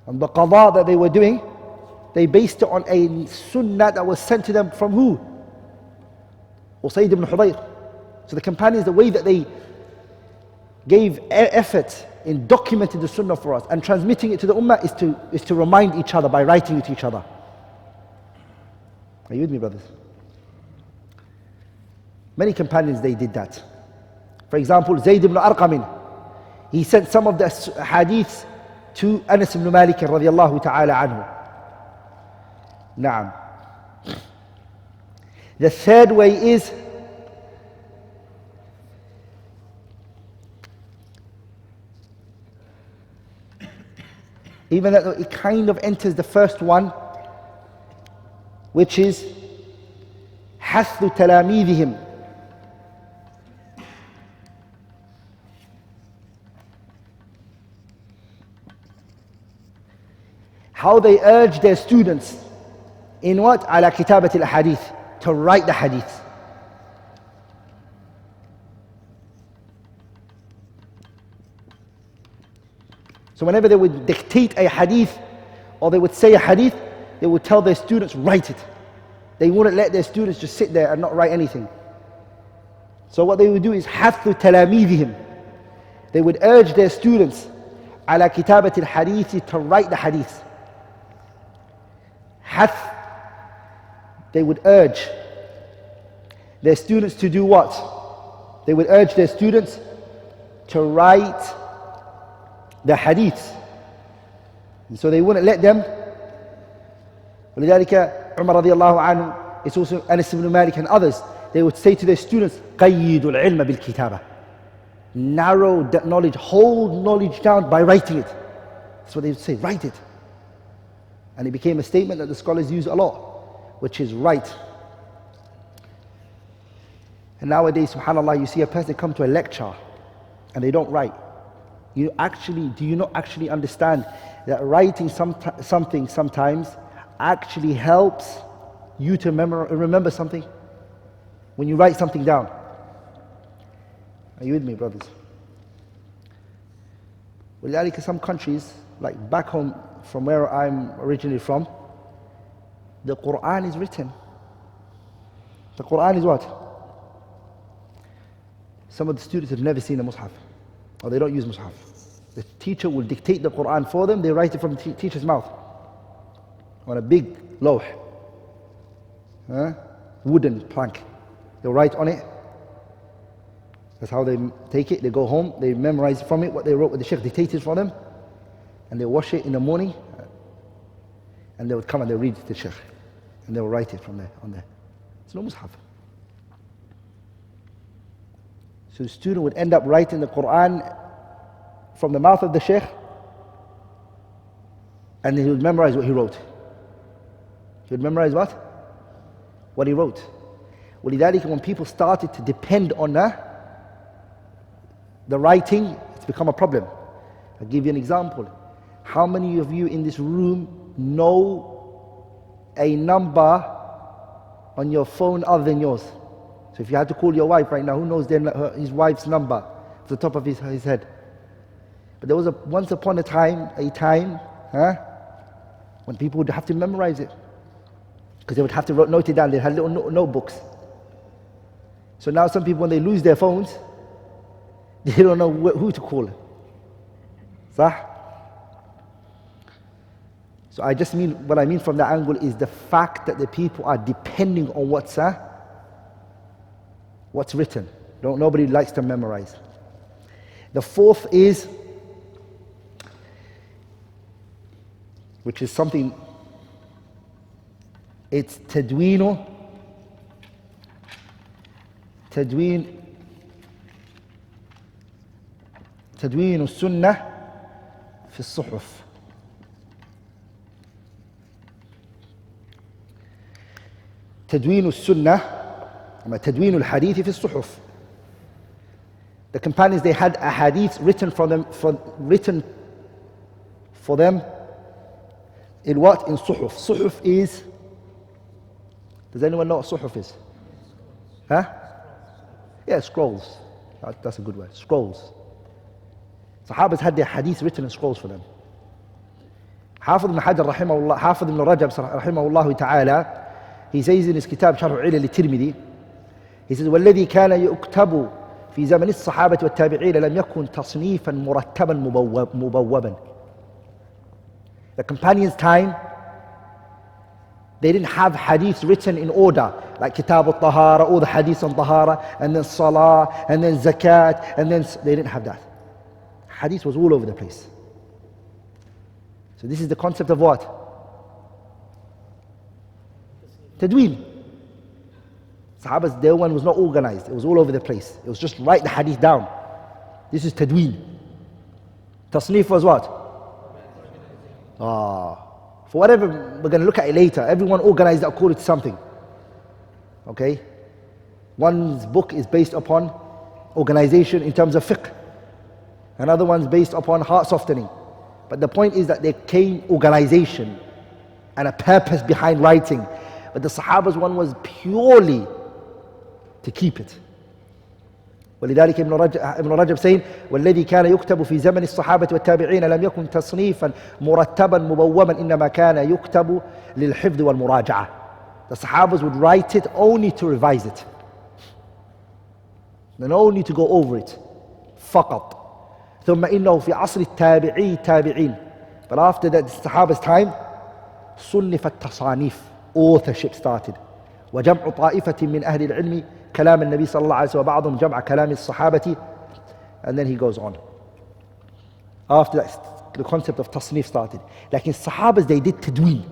And the qada that they were doing, they based it on a sunnah that was sent to them from who? Usayd ibn Hudayr. So the companions, the way that they gave effort in documenting the sunnah for us and transmitting it to the ummah is to remind each other by writing it to each other. Are you with me, brothers? Many companions, they did that. For example, Zayd ibn Arqam, he sent some of the hadiths to Anas ibn Malik radiyallahu ta'ala anhu. Na'am. The third way is even though it kind of enters the first one, which is haslu talamidihim. How they urge their students in what? Ala kitabat al-hadith, to write the hadith. So whenever they would dictate a hadith or they would say a hadith, they would tell their students, write it. They wouldn't let their students just sit there and not write anything. So what they would do is hathu talamidihim. They would urge their students ala kitabat al-hadith, to write the hadith. Hath, they would urge their students to do what? They would urge their students to write the hadiths. And so they wouldn't let them. ولذلك Umar radiallahu anhu, it's also Anas ibn Malik and others, they would say to their students, قَيِّدُوا الْعِلْمَ بِالْكِتَابَةِ, narrow that knowledge, hold knowledge down by writing it. That's what they would say, write it. And it became a statement that the scholars use a lot, which is write. And nowadays, subhanAllah, you see a person come to a lecture and they don't write. Do you not actually understand that writing something sometimes actually helps you to remember something? When you write something down. Are you with me, brothers? Well, some countries, like back home from where I'm originally from, the Quran is written. The Quran is what? Some of the students have never seen a mushaf, or they don't use mushaf. The teacher will dictate the Quran for them, they write it from the teacher's mouth on a big lawh, wooden plank. They'll write on it. That's how they take it. They go home, they memorize from it what they wrote, what the Shaykh dictated for them, and they wash it in the morning, and they would come and they read it to the Shaykh, and they will write it from there, on there. It's no mushaf. So the student would end up writing the Quran from the mouth of the Shaykh, and then he would memorize what he wrote. He would memorize what? What he wrote. ولذلك when people started to depend on the writing, it's become a problem. I'll give you an example. How many of you in this room know a number on your phone other than yours? So if you had to call your wife right now, who knows his wife's number off the top of his head? But there was once upon a time, when people would have to memorize it. Because they would have to note it down. They had little notebooks. So now some people, when they lose their phones, they don't know who to call. Sah? So I just mean, what I mean from that angle is the fact that the people are depending on what's written. Nobody likes to memorize. The fourth is, which is something, it's Tadween السنة في الصحف. تدوين السنة تدوين الحديث في الصحف. The companions, they had a hadith written for them in what? In suhuf. Suhuf is, does anyone know what suhuf is? Huh? Yeah, scrolls. That's a good word. Scrolls. Sahabas had their hadith written in scrolls for them. Hafidh ibn Hajar rahimahullah, Hafidh ibn Rajab rahimahullah ta'ala, he says in his kitab Sharh al-Ilal al-Tirmidhi, he says, وَالَّذِي كَانَ يُكْتَبُ في زمن الصحابة والتابعين لم يكن تصنيفا مرتبا مبوبا. The companions' time, they didn't have hadiths written in order, like Kitab al-Tahara, all the hadiths on Tahara, and then Salah, and then Zakat, and then they didn't have that. Hadith was all over the place. So this is the concept of what? Tadween. Sahabas, their one was not organized. It was all over the place. It was just write the hadith down. This is Tadween. Tasnif was what? For whatever, we're going to look at it later. Everyone organized according to something. Okay? One's book is based upon organization in terms of fiqh. Another one's based upon heart softening. But the point is that there came organization and a purpose behind writing. But the Sahabas one was purely to keep it. ولذلك ابن رجب saying والذي كان يكتب في زمن الصحابة والتابعين لم يكن تصنيفا مرتبا مبوبا إنما كان يكتب للحفظ والمراجعة. The Sahabas would write it only to revise it and only to go over it فقط. ثم إنه في عصر التابعين. But after that, the Sahabas time, صنف التصانيف, authorship started. وجمع طائفة من أهل العلم كلام النبي صلى الله عليه وسلم وبعضهم جمع كلام الصحابة, and then he goes on. After that, the concept of tasnif started. Like in Sahabas, they did tadween.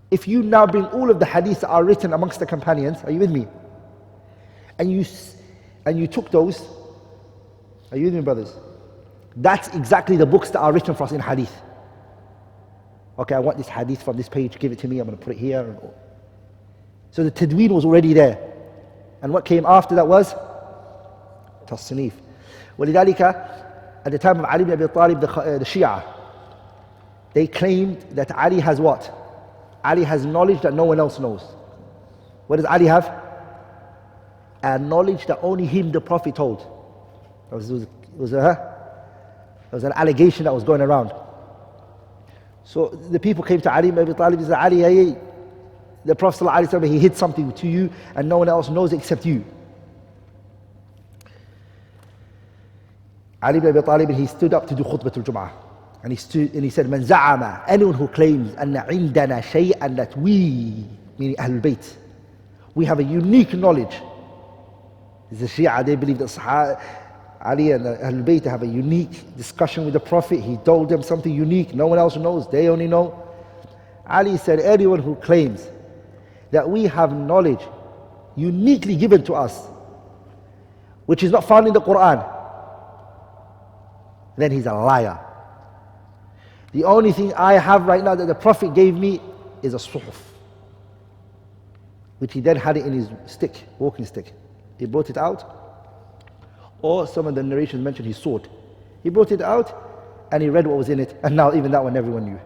If you now bring all of the hadiths that are written amongst the companions, are you with me? And you took those, are you with me, brothers? That's exactly the books that are written for us in hadith. Okay, I want this hadith from this page, give it to me, I'm going to put it here. So the tadween was already there. And what came after that was tasnif. ولذلك, at the time of Ali ibn Abi Talib, the Shia, they claimed that Ali has what? Ali has knowledge that no one else knows. What does Ali have? A knowledge that only him, the Prophet, told. It was an allegation that was going around. So the people came to Ali ibn Abi Talib and said, Ali, the Prophet ﷺ, he hid something to you and no one else knows except you. Ali ibn Abi Talib, he stood up to do khutbatul Jum'ah. And he said, Man za'ama, anyone who claims, anna indana shay'an, that we, meaning Ahlul Bayt, we have a unique knowledge. The Shia, they believe that Ali and Ahlul Bayt have a unique discussion with the Prophet. He told them something unique, no one else knows, they only know. Ali said, anyone who claims that we have knowledge uniquely given to us, which is not found in the Quran, then he's a liar. The only thing I have right now that the Prophet gave me is a suhuf, which he then had it in his stick, walking stick. He brought it out, or some of the narrations mention his sword. He brought it out and he read what was in it, and now even that one everyone knew.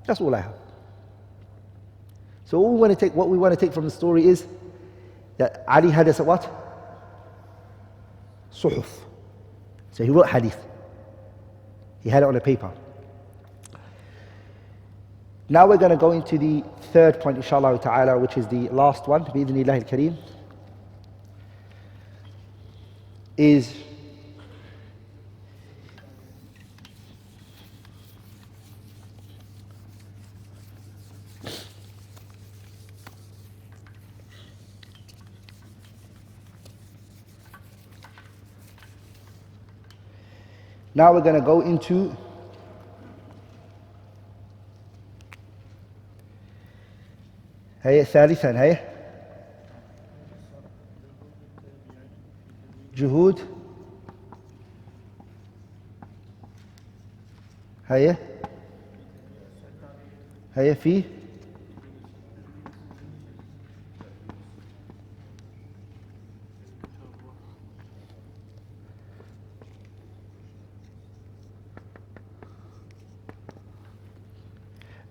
That's all I have. So what we want to take from the story is that Ali had a what? Suhuf. So he wrote hadith. He had it on a paper. Now we're going to go into the third point, inshallah ta'ala, which is the last one, bi-idhnillah al-kareem, is now we're going to go into هي ثالثا هي جهود هي في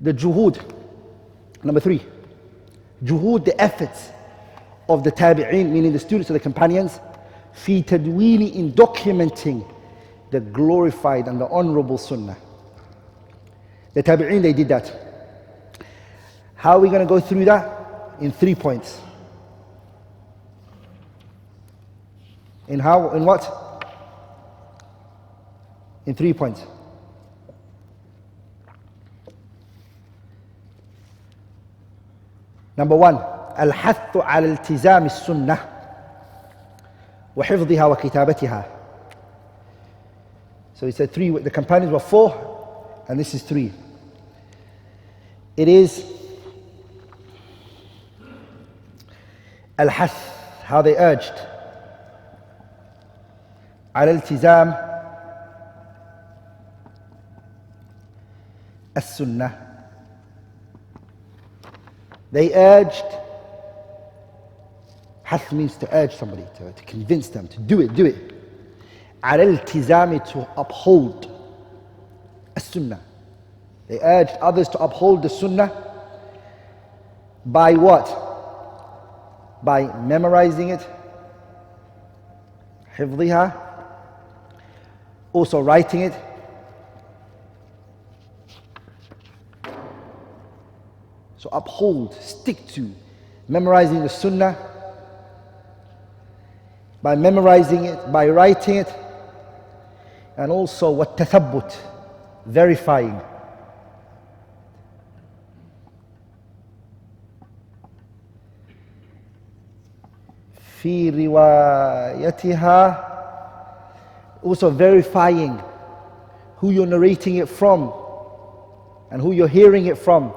the juhud. Number 3, juhud, the efforts of the tabi'een, meaning the students of the companions, fi tadweeni, in documenting the glorified and the honorable sunnah. The tabi'een, they did that. How are we going to go through that? In 3 points. In what? In 3 points. Number 1, الحث على التزام السنة وحفظها وكتابتها. So he said 3, the companions were 4, and this is 3. It is الحث, how they urged على التزام السنة. They urged, hath means to urge somebody, to convince them to do it. على التزام, to uphold السنة. They urged others to uphold the sunnah by what? By memorizing it, حفظها, also writing it, so uphold, stick to memorizing the sunnah, by memorizing it, by writing it, and also والتثبت, verifying. في روايتها, also verifying who you're narrating it from and who you're hearing it from.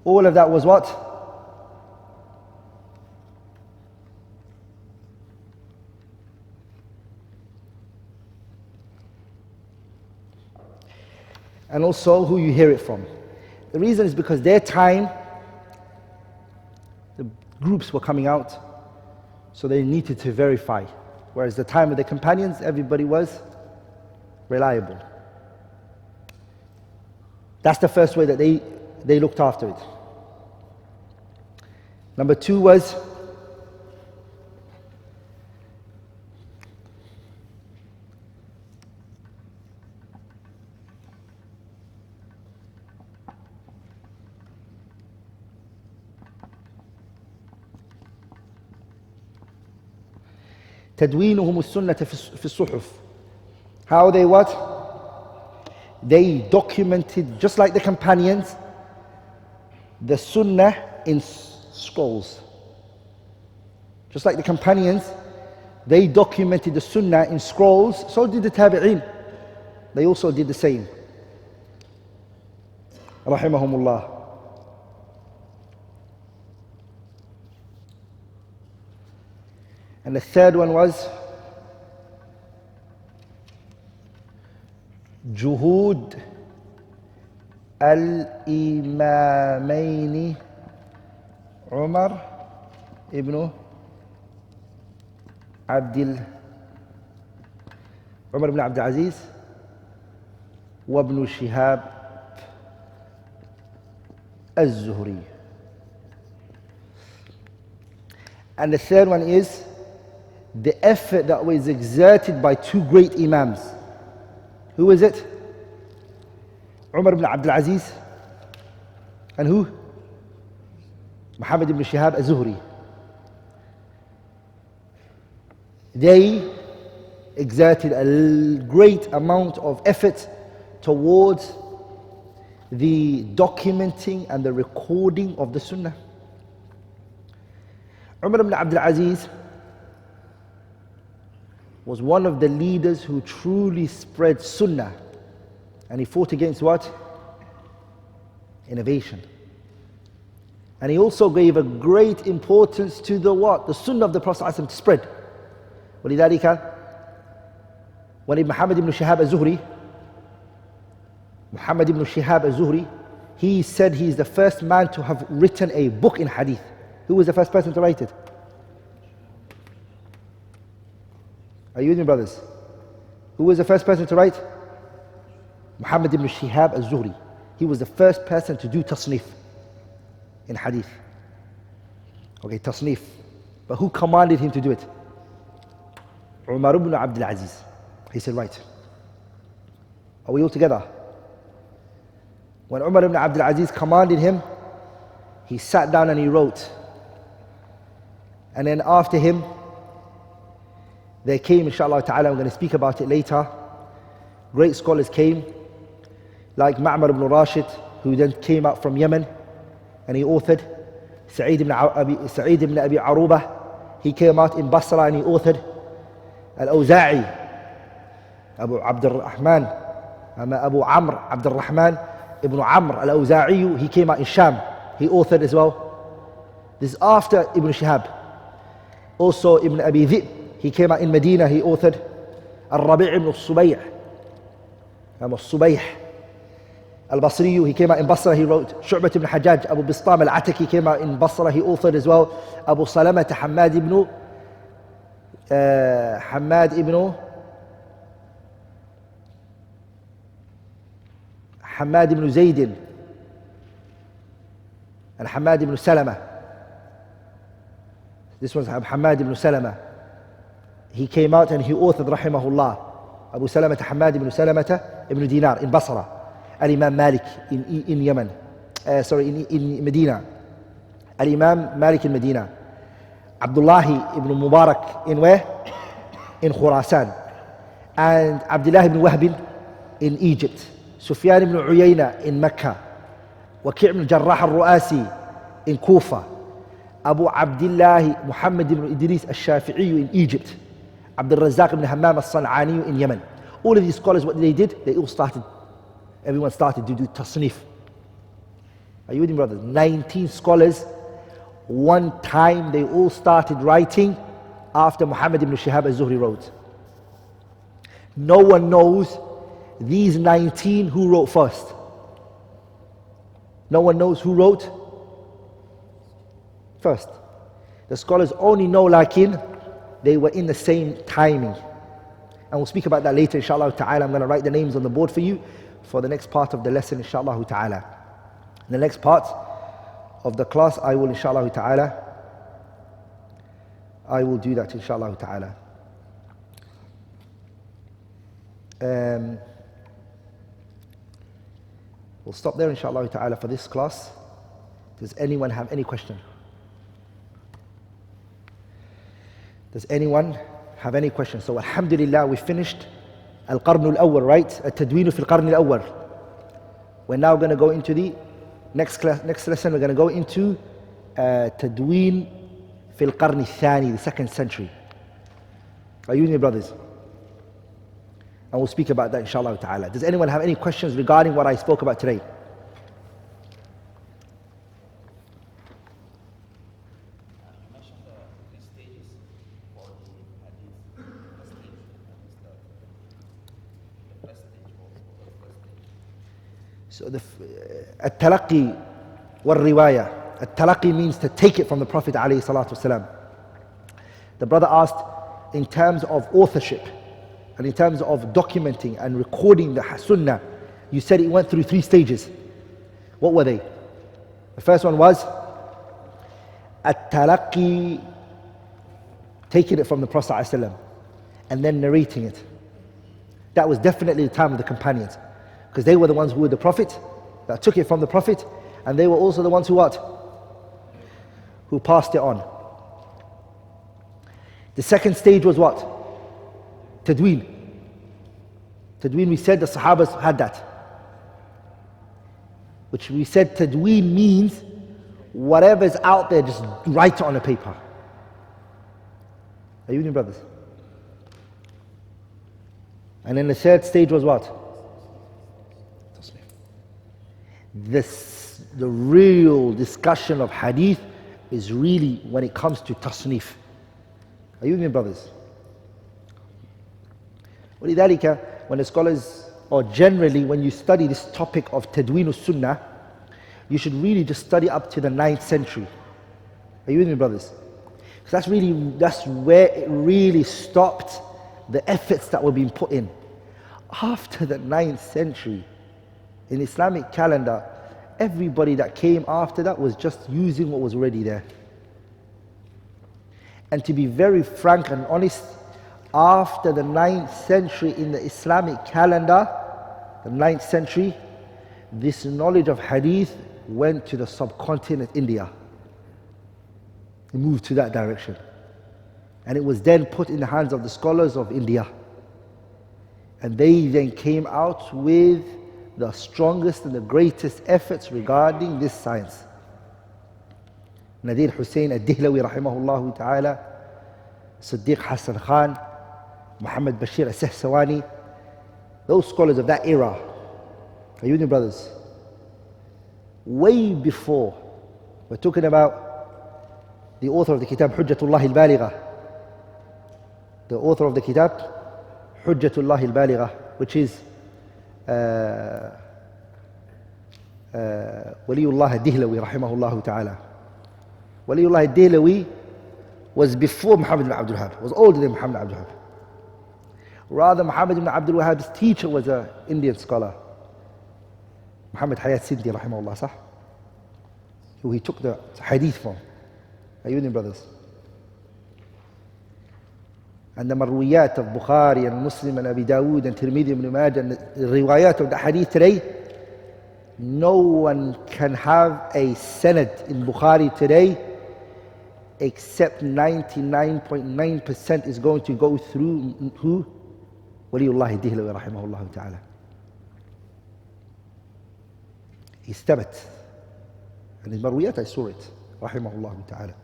All of that was what? And also who you hear it from. The reason is because their time, the groups were coming out, so they needed to verify. Whereas the time of the companions, everybody was reliable. That's the first way that they looked after it. Number 2 was تدوينهم السنة في الصحف. How they what? They documented, just like the companions, the sunnah in scrolls. Just like the companions, they documented the sunnah in scrolls, so did the tabi'een. They also did the same. Rahimahumullah. And the third one was جهود الإمامين عمر بن عبد العزيز وابن شهاب الزهري. And the third one is the effort that was exerted by 2 great imams. Who is it? Umar ibn Abdul Aziz, and who? Muhammad ibn Shihab az-Zuhri. They exerted a great amount of effort towards the documenting and the recording of the sunnah. Umar ibn Abdul Aziz was one of the leaders who truly spread sunnah, and he fought against what? Innovation. And he also gave a great importance to the what? The sunnah of the Prophet ﷺ to spread. ولذلك when Muhammad ibn Shihab az-Zuhri, he said he is the first man to have written a book in hadith. Who was the first person to write it? Are you with me, brothers? Who was the first person to write? Muhammad ibn Shihab az-Zuhri. He was the first person to do tasnif in hadith. Okay, tasnif. But who commanded him to do it? Umar ibn Abdul Aziz. He said, right. Are we all together? When Umar ibn Abdul Aziz commanded him, he sat down and he wrote. And then after him, there came, inshallah ta'ala, I'm going to speak about it later, great scholars came, like Ma'mar ibn Rashid, who then came out from Yemen, and he authored. Sa'id ibn Abi Arubah, he came out in Basra and he authored. Al-Awza'i, Abu Amr Abd al-Rahman ibn Amr al-Awza'i, he came out in Sham, he authored as well. This is after Ibn Shihab. Also Ibn Abi Dhib, he came out in Medina, he authored. Al-Rabi' ibn al-Subayh al-Basri, he came out in Basra, he wrote. Shu'bat ibn Hajjaj, Abu Bistam al-Ataki came out in Basra, he authored as well. Abu Salamah Hamad ibn Zayd and Hamad ibn Salama. This was Hamad ibn Salama. He came out and he authored, rahimahullah. Abu Salama Hamad ibn Salamata ibn Dinar in Basra. Al-Imam Malik in Yemen. In Medina. Al-Imam Malik in Medina. Abdullah ibn Mubarak in where? In Khurasan. And Abdullah ibn Wahb in Egypt. Sufyan ibn Uyayna in Mecca. Waqi' ibn Jarrah al-Ru'asi in Kufa. Abu Abdullah Muhammad ibn Idris al-Shafi'i in Egypt. Abdul Razzaq ibn Hammam al-San'ani in Yemen. All of these scholars, what they did, everyone started to do tasnif. Are you with me, brothers? 19 scholars, one time they all started writing after Muhammad ibn Shihab az-Zuhri wrote. No one knows these 19 who wrote first. No one knows who wrote first. The scholars only know they were in the same timing. And we'll speak about that later, inshallah ta'ala. I'm going to write the names on the board for you for the next part of the lesson, inshallah ta'ala. In the next part of the class, I will, inshallah ta'ala, I will do that, inshallah ta'ala. We'll stop there, inshallah ta'ala, for this class. Does anyone have any question? Does anyone have any questions? So, alhamdulillah, we finished Al-Qarn al-Awwal, right? Tadween fi al-Qarn al-Awwal. We're now going to go into the next lesson. We're going to go into Tadween fi al-Qarn al-Thani, the 2nd century. Are you with me, brothers? And we'll speak about that, inshallah ta'ala. Does anyone have any questions regarding what I spoke about today? So the التلقي والرواية. التلقي means to take it from the Prophet عليه الصلاة والسلام. The brother asked in terms of authorship and in terms of documenting and recording the sunnah. You said it went through 3 stages. What were they? The first one was التلقي, taking it from the Prophet ﷺ and then narrating it. That was definitely the time of the companions. Because they were the ones who were the Prophet, that took it from the Prophet, and they were also the ones who what? Who passed it on. The second stage was what? Tadween. Tadween, we said the Sahabas had that. Which we said Tadween means whatever's out there, just write it on a paper. Are you with me, brothers? And then the third stage was what? The real discussion of hadith is really when it comes to tasnif. Are you with me, brothers? ولذلك, when the scholars, or generally when you study this topic of Tadween sunnah, you should really just study up to the 9th century. Are you with me, brothers? Because that's where it really stopped the efforts that were being put in. After the 9th century, in Islamic calendar, everybody that came after that was just using what was already there. And to be very frank and honest, after the 9th century in the Islamic calendar, the 9th century, this knowledge of hadith went to the subcontinent India. It moved to that direction. And it was then put in the hands of the scholars of India. And they then came out with the strongest and the greatest efforts regarding this science. Nadir Hussain al-Dihlawi rahimahullah ta'ala, Siddiq Hassan Khan, Muhammad Bashir al-Sahsawani, those scholars of that era, are you with me, brothers? Way before, we're talking about the author of the kitab Hujjatullah al-Baligha, the author of the kitab Hujjatullah al-Baligha, which is Waliullah al-Dihlawi rahimahullah ta'ala. Waliullah al-Dihlawi was before Muhammad ibn Abdul Wahhab, was older than Muhammad ibn Abdul Wahhab. Rather, Muhammad ibn Abdul Wahhab's teacher was an Indian scholar, Muhammad Hayat Sindhi rahimahullah, sah? Who he took the hadith from. Are you with me, brothers? And the marwiyat of Bukhari and Muslim and Abi Dawood and Tirmidhi ibn Majah and the riwayat of the hadith today, no one can have a sanad in Bukhari today except 99.9% is going to go through who? Waliullah al-Dihlawi rahimahullah ta'ala. He's thabat. And in marwiyat I saw it, rahimahullah ta'ala.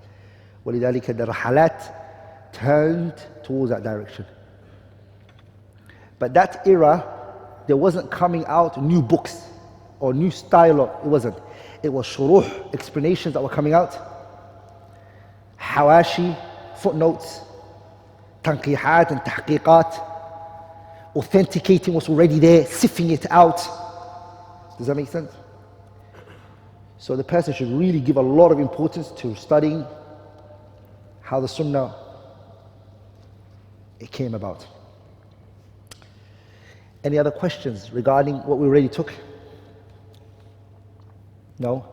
ولذلك the rahalat turned towards that direction. But that era, there wasn't coming out new books or new style of, it wasn't. It was shuruh, explanations that were coming out, hawashi, footnotes, tanqihat and tahqiqat, authenticating what's already there, sifting it out. Does that make sense? So the person should really give a lot of importance to studying how the sunnah it came about. Any other questions regarding what we already took? No?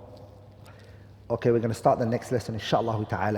Okay, we're going to start the next lesson, inshaAllah ta'ala.